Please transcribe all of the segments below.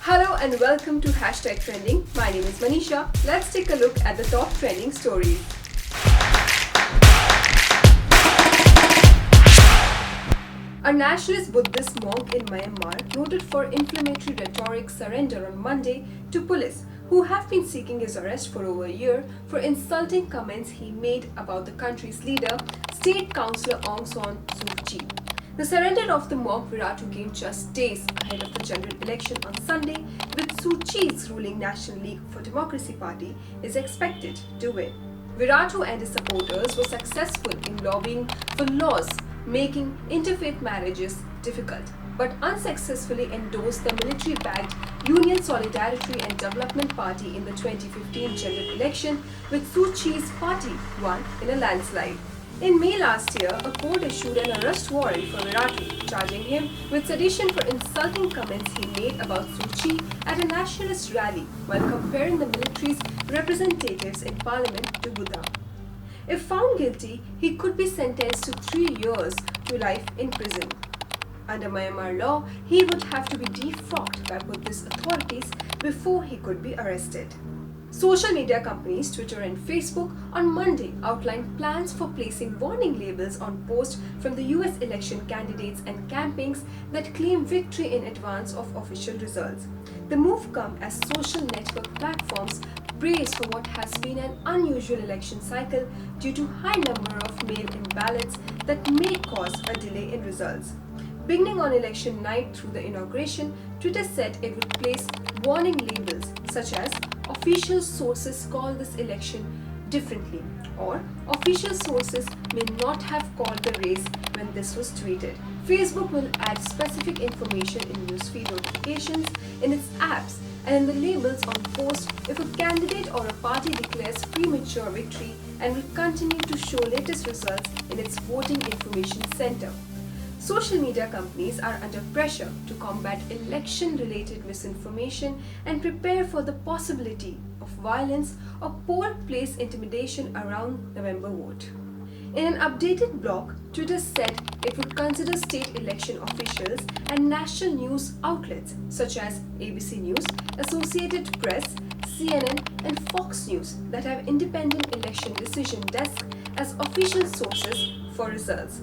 Hello and welcome to #Trending. My name is Manisha. Let's take a look at the top trending stories. A nationalist Buddhist monk in Myanmar, noted for inflammatory rhetoric, surrendered on Monday to police, who have been seeking his arrest for over a year for insulting comments he made about the country's leader, State Councillor Aung San Suu Kyi. The surrender of the monk Wirathu came just days ahead of the general election on Sunday, with Suu Kyi's ruling National League for Democracy party is expected to win. Wirathu and his supporters were successful in lobbying for laws making interfaith marriages difficult, but unsuccessfully endorsed the military-backed Union Solidarity and Development Party in the 2015 general election, with Suu Kyi's party won in a landslide. In May last year, a court issued an arrest warrant for Wirathu, charging him with sedition for insulting comments he made about Suu Kyi at a nationalist rally while comparing the military's representatives in parliament to Buddha. If found guilty, he could be sentenced to 3 years to life in prison. Under Myanmar law, he would have to be defrocked by Buddhist authorities before he could be arrested. Social media companies Twitter and Facebook on Monday outlined plans for placing warning labels on posts from the US election candidates and campaigns that claim victory in advance of official results. The move comes as social network platforms brace for what has been an unusual election cycle due to high number of mail-in ballots that may cause a delay in results. Beginning on election night through the inauguration, Twitter said it would place warning labels such as "Official sources call this election differently" or "Official sources may not have called the race when this was tweeted." Facebook will add specific information in newsfeed notifications, in its apps, and in the labels on posts if a candidate or a party declares premature victory, and will continue to show latest results in its voting information center. Social media companies are under pressure to combat election-related misinformation and prepare for the possibility of violence or poll place intimidation around November vote. In an updated blog, Twitter said it would consider state election officials and national news outlets such as ABC News, Associated Press, CNN, and Fox News that have independent election decision desks as official sources for results.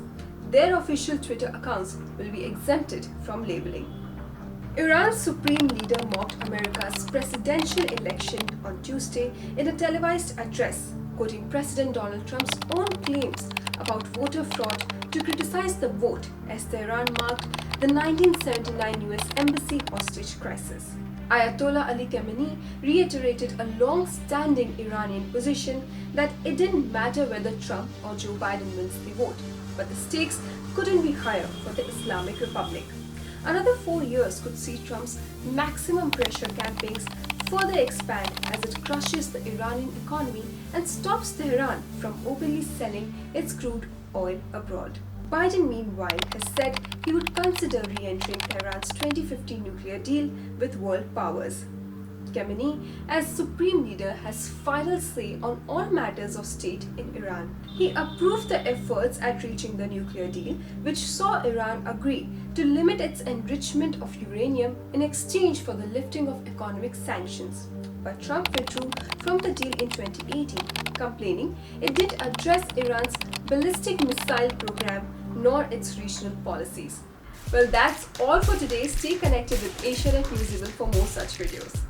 Their official Twitter accounts will be exempted from labeling. Iran's supreme leader mocked America's presidential election on Tuesday in a televised address, quoting President Donald Trump's own claims about voter fraud to criticize the vote as Tehran marked the 1979 US Embassy hostage crisis. Ayatollah Ali Khamenei reiterated a long-standing Iranian position that it didn't matter whether Trump or Joe Biden wins the vote, but the stakes couldn't be higher for the Islamic Republic. Another 4 years could see Trump's maximum pressure campaigns further expand as it crushes the Iranian economy and stops Tehran from openly selling its crude oil abroad. Biden, meanwhile, has said he would consider re-entering Tehran's 2015 nuclear deal with world powers. Khamenei, as supreme leader, has final say on all matters of state in Iran. He approved the efforts at reaching the nuclear deal, which saw Iran agree to limit its enrichment of uranium in exchange for the lifting of economic sanctions. But Trump withdrew from the deal in 2018, complaining it didn't address Iran's ballistic missile program nor its regional policies. Well, that's all for today. Stay connected with Asianet Newsable for more such videos.